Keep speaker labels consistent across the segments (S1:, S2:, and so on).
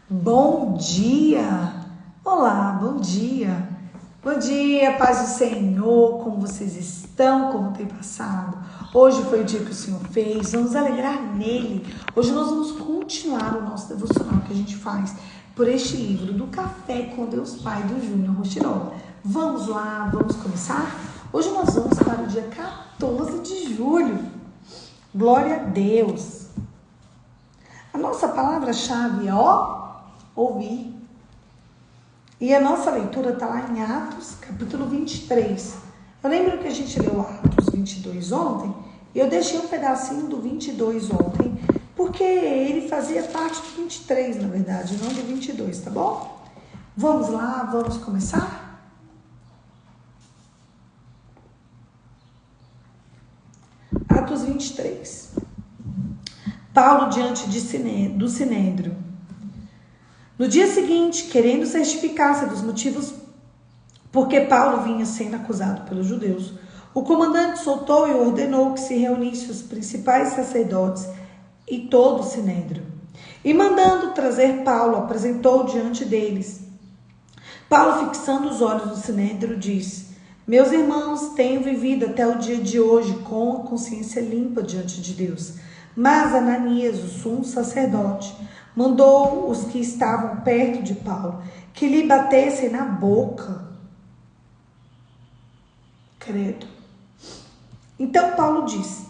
S1: Bom dia! Olá, bom dia! Bom dia, paz do Senhor, como vocês estão, como tem passado? Hoje foi o dia que o Senhor fez, vamos alegrar nele. Hoje nós vamos continuar o nosso devocional que a gente faz por este livro do Café com Deus Pai, do Júnior Rostirola. Vamos lá, vamos começar? Hoje nós vamos para o dia 14 de julho. Glória a Deus! A nossa palavra-chave é ouvir. E a nossa leitura está lá em Atos, capítulo 23. Eu lembro que a gente leu Atos 22 ontem, e eu deixei um pedacinho do 22 ontem, porque ele fazia parte do 23, na verdade, não do 22, tá bom? Vamos lá, vamos começar? Atos 23. Paulo diante do Sinédrio. No dia seguinte, querendo certificar-se dos motivos porque Paulo vinha sendo acusado pelos judeus, o comandante soltou e ordenou que se reunissem os principais sacerdotes e todo o sinédrio. E mandando trazer Paulo, apresentou diante deles. Paulo, fixando os olhos no sinédrio, disse: Meus irmãos, tenho vivido até o dia de hoje com a consciência limpa diante de Deus. Mas Ananias, o sumo sacerdote, mandou os que estavam perto de Paulo que lhe batessem na boca. Credo. Então Paulo disse: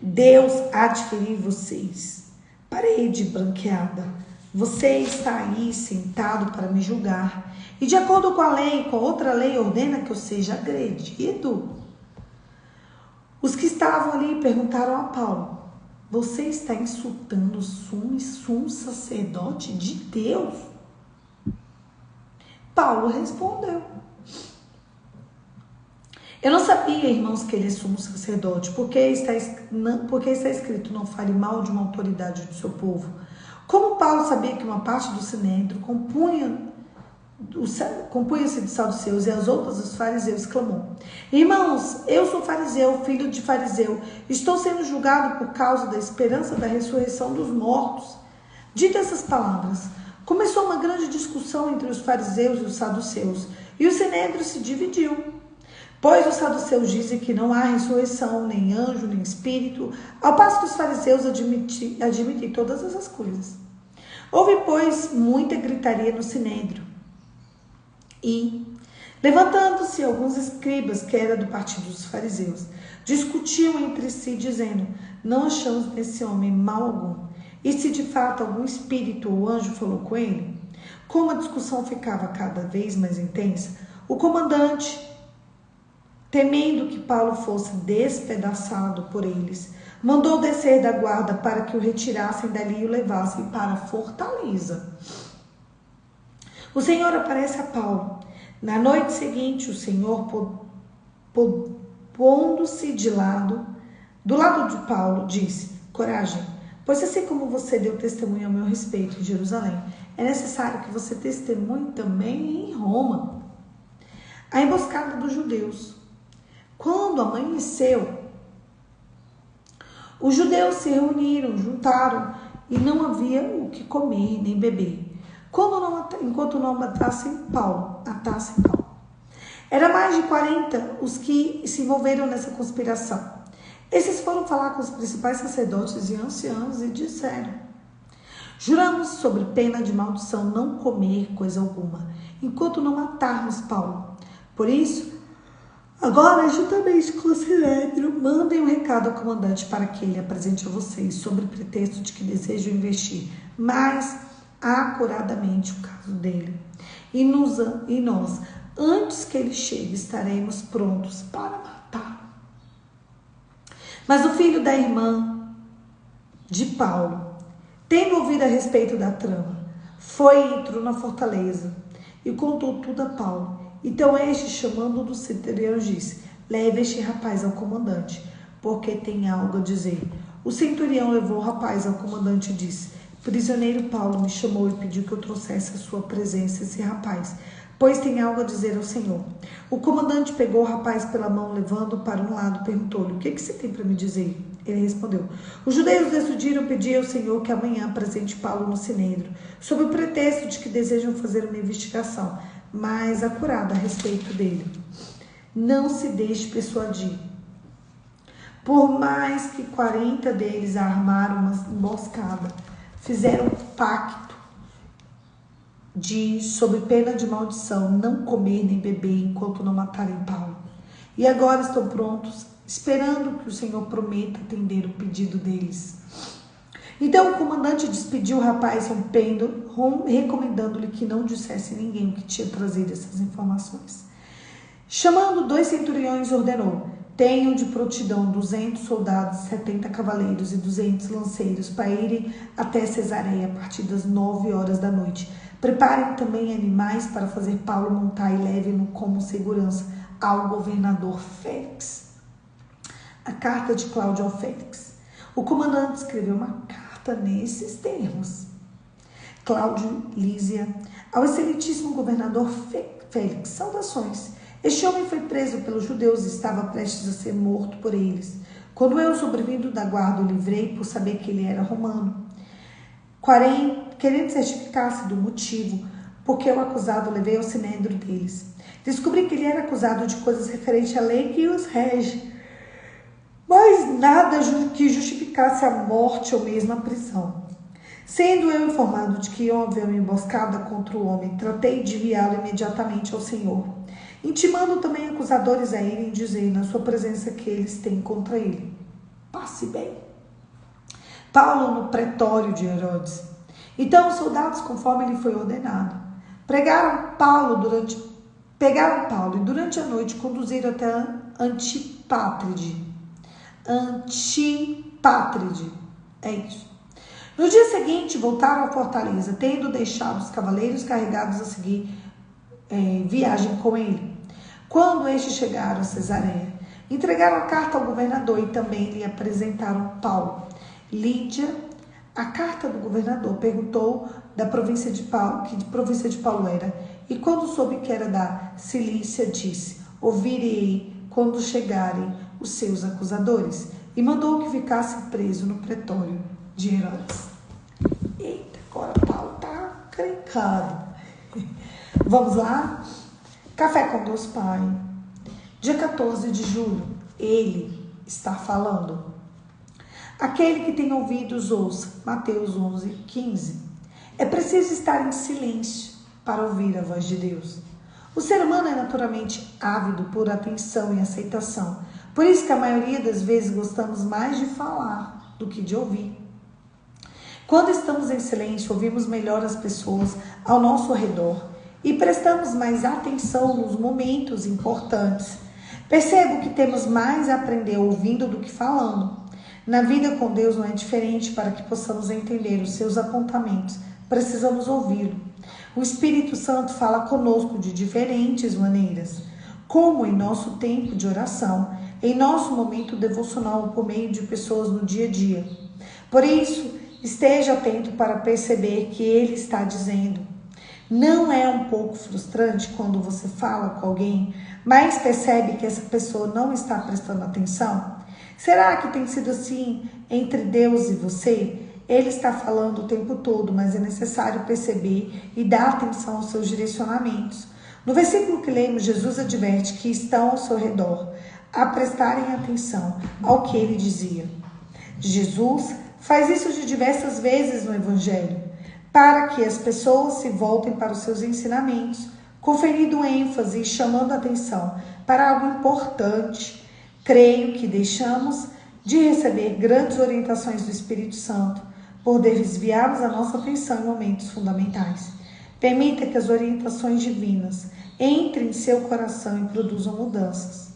S1: Deus há de ferir vocês. Parede branqueada. Você está aí sentado para me julgar. E de acordo com a lei, com a outra lei, ordena que eu seja agredido. Os que estavam ali perguntaram a Paulo: Você está insultando o sumo sacerdote de Deus? Paulo respondeu: Eu não sabia, irmãos, que ele é sumo sacerdote, porque está escrito: Não fale mal de uma autoridade do seu povo. Como Paulo sabia que uma parte do sinédrio compunha-se de saduceus e as outras dos fariseus, clamou: Irmãos, eu sou fariseu, filho de fariseu, estou sendo julgado por causa da esperança da ressurreição dos mortos. Ditas essas palavras, começou uma grande discussão entre os fariseus e os saduceus, e o sinédrio se dividiu. Pois os saduceus dizem que não há ressurreição, nem anjo, nem espírito, ao passo que os fariseus admitem todas essas coisas. Houve, pois, muita gritaria no sinédrio. E, levantando-se alguns escribas, que era do partido dos fariseus, discutiam entre si, dizendo: Não achamos nesse homem mal algum. E se de fato algum espírito ou anjo falou com ele? Como a discussão ficava cada vez mais intensa, o comandante, temendo que Paulo fosse despedaçado por eles, mandou descer da guarda para que o retirassem dali e o levassem para a fortaleza. O Senhor aparece a Paulo. Na noite seguinte, o Senhor, pondo-se do lado de Paulo, disse: Coragem, pois assim como você deu testemunho ao meu respeito em Jerusalém, é necessário que você testemunhe também em Roma. A emboscada dos judeus. Quando amanheceu, os judeus se reuniram, juntaram, e não havia o que comer nem beber, enquanto não matassem Paulo. Era mais de 40 os que se envolveram nessa conspiração. Esses foram falar com os principais sacerdotes e anciãos e disseram: Juramos sobre pena de maldição não comer coisa alguma, enquanto não matarmos Paulo. Por isso, agora, juntamente com o sinédrio, mandem um recado ao comandante para que ele apresente a vocês, sob pretexto de que desejam investir mais acuradamente o caso dele. E nós, antes que ele chegue, estaremos prontos para matá-lo. Mas o filho da irmã de Paulo, tendo ouvido a respeito da trama, foi e entrou na fortaleza e contou tudo a Paulo. Então este, chamando do centurião, disse: Leve este rapaz ao comandante, porque tem algo a dizer. O centurião levou o rapaz ao comandante e disse: Prisioneiro Paulo me chamou e pediu que eu trouxesse à sua presença esse rapaz, pois tem algo a dizer ao Senhor. O comandante pegou o rapaz pela mão, levando-o para um lado, perguntou-lhe: O que você tem para me dizer? Ele respondeu: os judeus decidiram pedir ao Senhor que amanhã apresente Paulo no Sinédrio, sob o pretexto de que desejam fazer uma investigação mais acurada a respeito dele. Não se deixe persuadir. Por mais que 40 deles armaram uma emboscada, fizeram pacto de, sob pena de maldição, não comer nem beber enquanto não matarem Paulo. E agora estão prontos, esperando que o Senhor prometa atender o pedido deles. Então o comandante despediu o rapaz recomendando-lhe que não dissesse a ninguém o que tinha trazido essas informações. Chamando 2 centuriões, ordenou: tenham de prontidão 200 soldados, 70 cavaleiros e 200 lanceiros para irem até Cesareia a partir das 9 horas da noite. Preparem também animais para fazer Paulo montar e levem-no como segurança ao governador Félix. A carta de Cláudio ao Félix. O comandante escreveu uma carta nesses termos: Cláudio Lísia, ao excelentíssimo governador Félix, saudações. Este homem foi preso pelos judeus e estava prestes a ser morto por eles. Quando eu, sobrevindo da guarda, o livrei por saber que ele era romano, querendo certificar-se do motivo porque o acusado levei ao sinédrio deles. Descobri que ele era acusado de coisas referentes à lei que os rege, mas nada que justificasse a morte ou mesmo a prisão. Sendo eu informado de que iam haver uma emboscada contra o homem, tratei de enviá-lo imediatamente ao Senhor, intimando também acusadores a irem dizer na sua presença que eles têm contra ele. Passe bem. Paulo no pretório de Herodes. Então os soldados, conforme lhe foi ordenado, pegaram Paulo e durante a noite conduziram até Antipátride. É isso. No dia seguinte, voltaram à fortaleza, tendo deixado os cavaleiros carregados a seguir viagem com ele. Quando estes chegaram a Cesareia, entregaram a carta ao governador e também lhe apresentaram Paulo. Lídia, a carta do governador, perguntou da província de Paulo, que província de Paulo era, e quando soube que era da Cilícia, disse: ouvirei quando chegarem os seus acusadores, e mandou que ficasse preso no pretório de Herodes. Eita, agora Paulo tá crencado. Vamos lá? Café com Deus Pai. Dia 14 de julho, ele está falando. Aquele que tem ouvidos, ouça. Mateus 11:15. É preciso estar em silêncio para ouvir a voz de Deus. O ser humano é naturalmente ávido por atenção e aceitação. Por isso que a maioria das vezes gostamos mais de falar do que de ouvir. Quando estamos em silêncio, ouvimos melhor as pessoas ao nosso redor e prestamos mais atenção nos momentos importantes. Percebo que temos mais a aprender ouvindo do que falando. Na vida com Deus não é diferente. Para que possamos entender os seus apontamentos, precisamos ouvi-lo. O Espírito Santo fala conosco de diferentes maneiras, como em nosso tempo de oração, em nosso momento devocional por meio de pessoas no dia a dia. Por isso, esteja atento para perceber que ele está dizendo. Não é um pouco frustrante quando você fala com alguém, mas percebe que essa pessoa não está prestando atenção? Será que tem sido assim entre Deus e você? Ele está falando o tempo todo, mas é necessário perceber e dar atenção aos seus direcionamentos. No versículo que lemos, Jesus adverte que estão ao seu redor a prestarem atenção ao que ele dizia. Jesus faz isso de diversas vezes no Evangelho, para que as pessoas se voltem para os seus ensinamentos, conferindo ênfase e chamando a atenção para algo importante. Creio que deixamos de receber grandes orientações do Espírito Santo por desviarmos a nossa atenção em momentos fundamentais. Permita que as orientações divinas entrem em seu coração e produzam mudanças.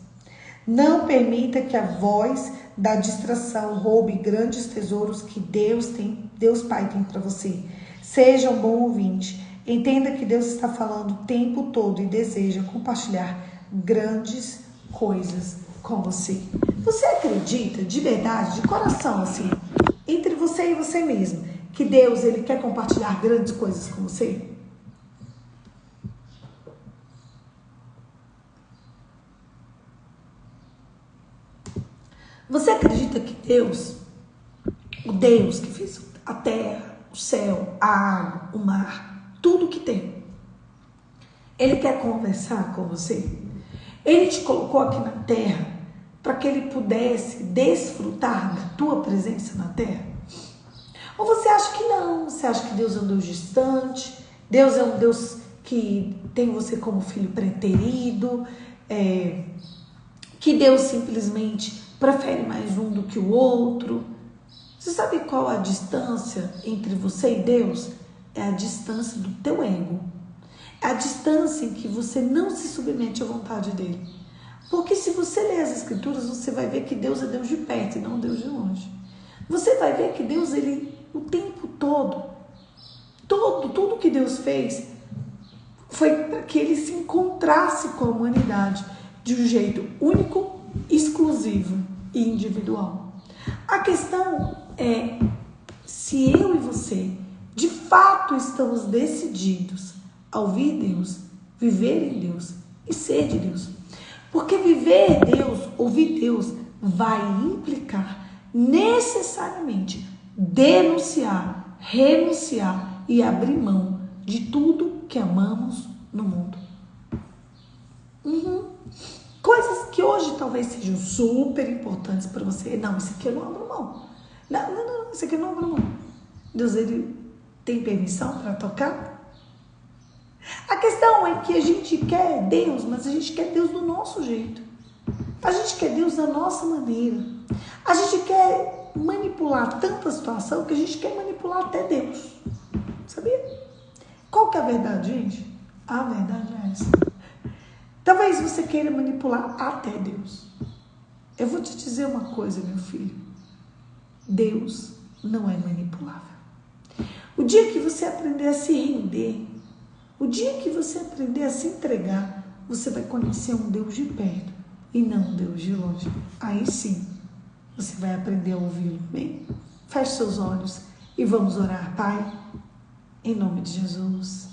S1: Não permita que a voz da distração roube grandes tesouros que Deus Pai tem para você. Seja um bom ouvinte. Entenda que Deus está falando o tempo todo e deseja compartilhar grandes coisas com você. Você acredita de verdade, de coração, assim, entre você e você mesmo, que Deus, ele quer compartilhar grandes coisas com você? Você acredita que Deus, o Deus que fez a terra, o céu, a água, o mar, tudo que tem, Ele quer conversar com você? Ele te colocou aqui na terra para que Ele pudesse desfrutar da tua presença na terra? Ou você acha que não? Você acha que Deus é um Deus distante? Deus é um Deus que tem você como filho preterido? Que Deus simplesmente prefere mais um do que o outro? Você sabe qual a distância entre você e Deus? É a distância do teu ego. É a distância em que você não se submete à vontade dele. Porque se você ler as escrituras, você vai ver que Deus é Deus de perto e não Deus de longe. Você vai ver que Deus, Ele, o tempo todo, tudo que Deus fez foi para que Ele se encontrasse com a humanidade de um jeito único, exclusivo e individual. A questão é se eu e você, de fato, estamos decididos a ouvir Deus, viver em Deus e ser de Deus. Porque viver Deus, ouvir Deus, vai implicar necessariamente denunciar, renunciar e abrir mão de tudo que amamos no mundo. Coisas que hoje talvez sejam super importantes para você. Não, isso aqui eu não abro mão. Não, isso aqui eu não abro mão. Deus, Ele tem permissão para tocar? A questão é que a gente quer Deus, mas a gente quer Deus do nosso jeito. A gente quer Deus da nossa maneira. A gente quer manipular tanta situação que a gente quer manipular até Deus. Sabia? Qual que é a verdade, gente? A verdade é essa. Talvez você queira manipular até Deus. Eu vou te dizer uma coisa, meu filho. Deus não é manipulável. O dia que você aprender a se render, o dia que você aprender a se entregar, você vai conhecer um Deus de perto e não um Deus de longe. Aí sim, você vai aprender a ouvi-lo. Bem, feche seus olhos e vamos orar, Pai, em nome de Jesus.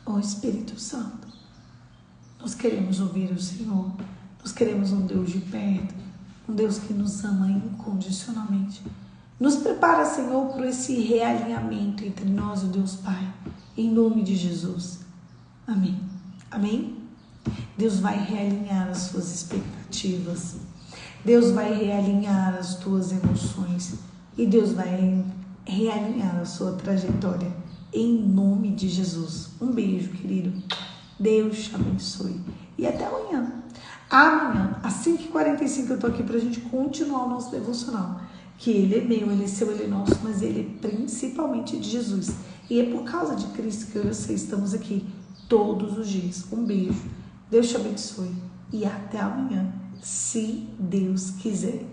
S1: Ó Espírito Santo, nós queremos ouvir o Senhor. Nós queremos um Deus de perto, um Deus que nos ama incondicionalmente. Nos prepara, Senhor, por esse realinhamento entre nós e o Deus Pai. Em nome de Jesus. Amém. Amém? Deus vai realinhar as suas expectativas. Deus vai realinhar as tuas emoções. E Deus vai realinhar a sua trajetória. Em nome de Jesus. Um beijo, querido. Deus te abençoe. E até amanhã. Amanhã, às 5h45, eu tô aqui pra gente continuar o nosso devocional. Que Ele é meu, Ele é seu, Ele é nosso, mas Ele é principalmente de Jesus. E é por causa de Cristo que eu e você estamos aqui todos os dias. Um beijo. Deus te abençoe. E até amanhã, se Deus quiser.